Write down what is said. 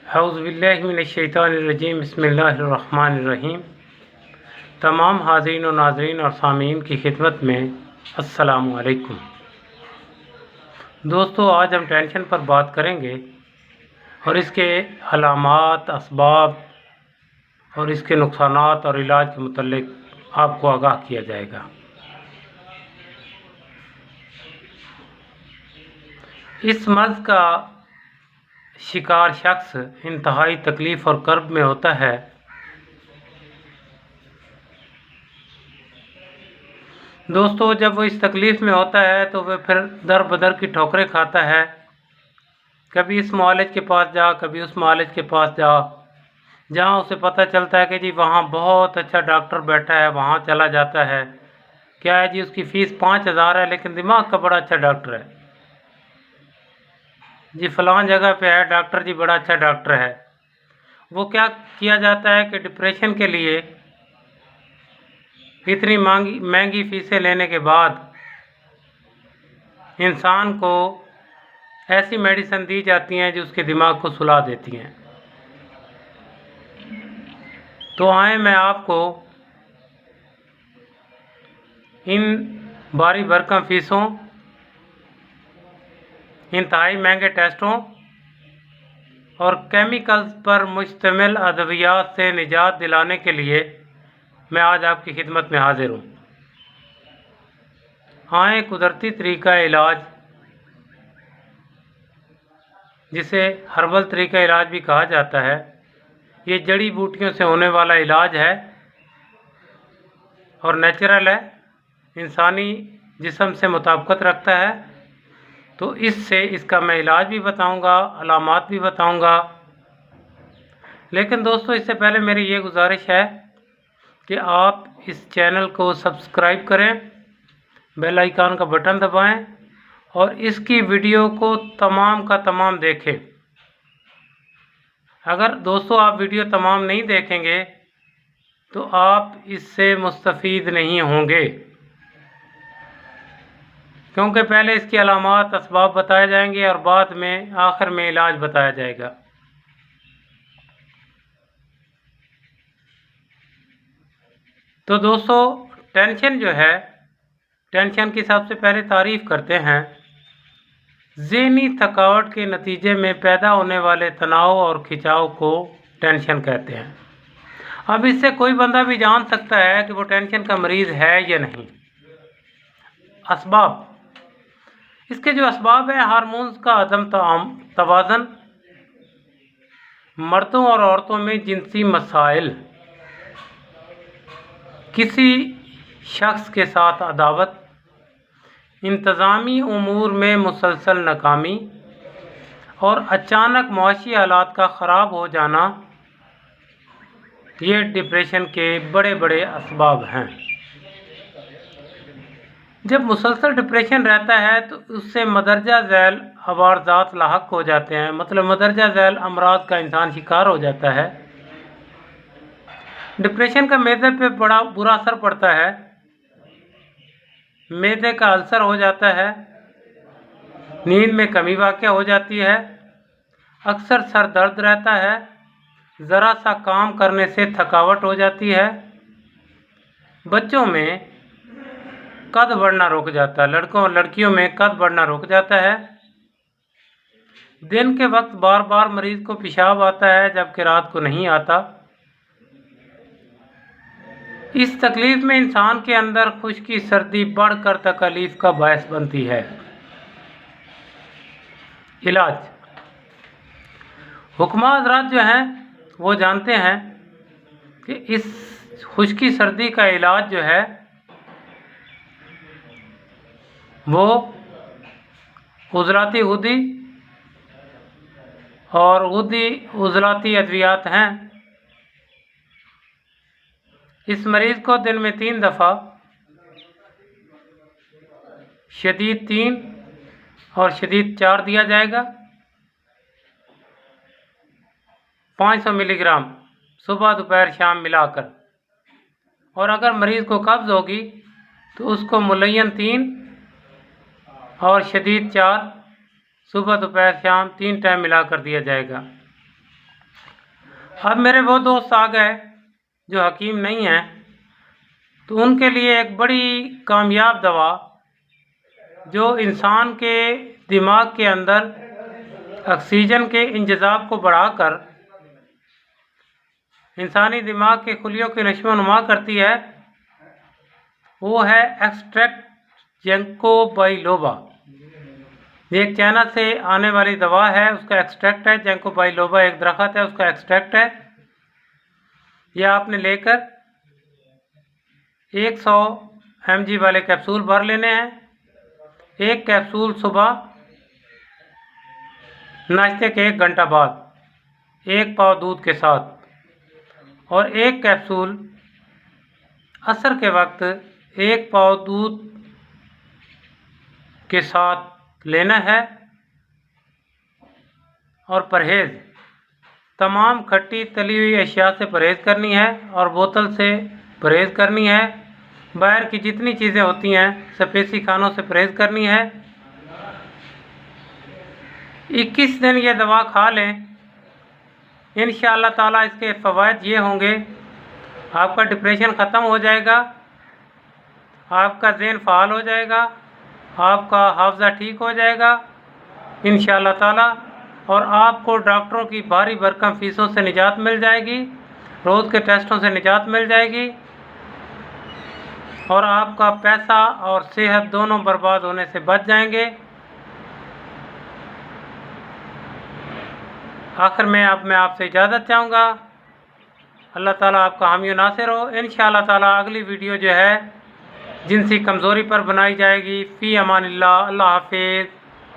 औज़ुबिल्लाहिमिनश्शैतानिर्रजीम बिस्मिल्लाहिर्रहमानिर्रहीम। तमाम हाज़रीन और नाज़रीन और सामीन की खिदमत में अस्सलामु अलैकुम। दोस्तों, आज हम टेंशन पर बात करेंगे और इसके अलामात, असबाब और इसके नुकसानात और इलाज के मुतल्लिक आपको आगाह किया जाएगा। इस मर्ज़ का शिकार शख्स इंतहाई तकलीफ़ और कर्ब में होता है। दोस्तों, जब वो इस तकलीफ़ में होता है तो वह फिर दर बदर की ठोकरें खाता है। कभी इस मुआलिज के पास जा, कभी उस मुआलिज के पास जा। जहाँ उसे पता चलता है कि जी वहाँ बहुत अच्छा डॉक्टर बैठा है, वहाँ चला जाता है। क्या है जी, उसकी फ़ीस 5,000 है, लेकिन दिमाग का बड़ा अच्छा डॉक्टर है जी, फ़लाँ जगह पे है डॉक्टर जी, बड़ा अच्छा डॉक्टर है। वो क्या किया जाता है कि डिप्रेशन के लिए इतनी महंगी फ़ीसें लेने के बाद इंसान को ऐसी मेडिसिन दी जाती हैं जो उसके दिमाग को सुला देती हैं। तो आए मैं आपको इन भारी भरकम फ़ीसों, इंतहाई महंगे टेस्टों और केमिकल्स पर मुश्तमिल अद्वियात से निजात दिलाने के लिए मैं आज आपकी खिदमत में हाजिर हूँ। आए कुदरती तरीका इलाज, जिसे हर्बल तरीका इलाज भी कहा जाता है, ये जड़ी बूटियों से होने वाला इलाज है और नेचुरल है, इंसानी जिस्म से मुताबिकत रखता है। तो इससे इसका मैं इलाज भी बताऊंगा, अलामात भी बताऊंगा। लेकिन दोस्तों, इससे पहले मेरी ये गुजारिश है कि आप इस चैनल को सब्सक्राइब करें, बेल आइकन का बटन दबाएं और इसकी वीडियो को तमाम का तमाम देखें। अगर दोस्तों आप वीडियो तमाम नहीं देखेंगे तो आप इससे मुस्तफ़ीद नहीं होंगे, क्योंकि पहले इसकी अलामात, असबाब बताए जाएंगे और बाद में आखिर में इलाज बताया जाएगा। तो दोस्तों, टेंशन जो है, टेंशन की सबसे पहले तारीफ़ करते हैं। ज़हनी थकावट के नतीजे में पैदा होने वाले तनाव और खिंचाव को टेंशन कहते हैं। अब इससे कोई बंदा भी जान सकता है कि वो टेंशन का मरीज़ है या नहीं। असबाब, इसके जो असबाब हैं, हार्मोन्स का अदम तवाज़न, मर्दों और औरतों में जिनसी मसाइल, किसी शख्स के साथ अदावत, इंतज़ामी उमूर में मुसलसल नाकामी और अचानक मुआशी हालात का ख़राब हो जाना, ये डिप्रेशन के बड़े बड़े असबाब हैं। जब मुसलसल डिप्रेशन रहता है तो उससे मदरजा झैल अवारजात लाहक हो जाते हैं, मतलब मदरजा झैल अमराज का इंसान शिकार हो जाता है। डिप्रेशन का मैदे पे बड़ा बुरा असर पड़ता है, मैदे का अल्सर हो जाता है, नींद में कमी वाक़या हो जाती है, अक्सर सर दर्द रहता है, ज़रा सा काम करने से थकावट हो जाती है, बच्चों में कद बढ़ना रुक जाता है, लड़कों और लड़कियों में कद बढ़ना रुक जाता है, दिन के वक्त बार बार मरीज़ को पेशाब आता है जबकि रात को नहीं आता। इस तकलीफ़ में इंसान के अंदर खुश्की सर्दी बढ़कर तकलीफ़ का बायस बनती है। इलाज, हुक्मा हज़रात जो हैं वो जानते हैं कि इस खुश्की सर्दी का इलाज जो है वो उज़लाती गुदी और गुदी उज़लाती अद्वियात हैं। इस मरीज़ को दिन में 3 दफ़ा शदीद 3 और शदीद 4 दिया जाएगा। 500 मिलीग्राम सुबह दोपहर शाम मिलाकर। और अगर मरीज़ को कब्ज़ होगी तो उसको मुलय्यन 3 और शदीद 4 सुबह दोपहर शाम 3 टाइम मिलाकर दिया जाएगा। अब मेरे वो दोस्त आ गए जो हकीम नहीं हैं, तो उनके लिए एक बड़ी कामयाब दवा जो इंसान के दिमाग के अंदर ऑक्सीजन के इंतज़ाम को बढ़ाकर इंसानी दिमाग के खुलियों की नशोनुमा करती है, वो है एक्सट्रैक्ट जिंको बाइलोबा। ये एक चाइना से आने वाली दवा है, उसका एक्सट्रैक्ट है। जिंको बाइलोबा एक दरख्त है, उसका एक्सट्रैक्ट है। यह आपने लेकर 100 mg वाले कैप्सूल भर लेने हैं। एक कैप्सूल सुबह नाश्ते के 1 घंटा बाद 1 पाव दूध के साथ, और एक कैप्सूल असर के वक्त 1 पाव दूध के साथ लेना है। और परहेज़, तमाम खट्टी तली हुई अशिया से परहेज़ करनी है और बोतल से परहेज़ करनी है। बाहर की जितनी चीज़ें होती हैं स्पाइसी खानों से परहेज़ करनी है। 21 दिन ये दवा खा लें, इंशाअल्लाह ताला इसके फ़वाइद ये होंगे, आपका डिप्रेशन ख़त्म हो जाएगा, आपका ज़हन फ़ाल हो जाएगा, आपका हाफ़ज़ा ठीक हो जाएगा इंशाअल्लाह ताला, और आपको डॉक्टरों की भारी भरकम फ़ीसों से निजात मिल जाएगी, रोज़ के टेस्टों से निजात मिल जाएगी, और आपका पैसा और सेहत दोनों बर्बाद होने से बच जाएंगे। आखिर में मैं आपसे इजाज़त चाहूँगा। अल्लाह ताला आपका हामी नासिर हो। इंशाअल्लाह ताला अगली वीडियो जो है जिनसी कमज़ोरी पर बनाई जाएगी। फ़ी अमानिल्लाह। अल्लाह हाफ़िज़।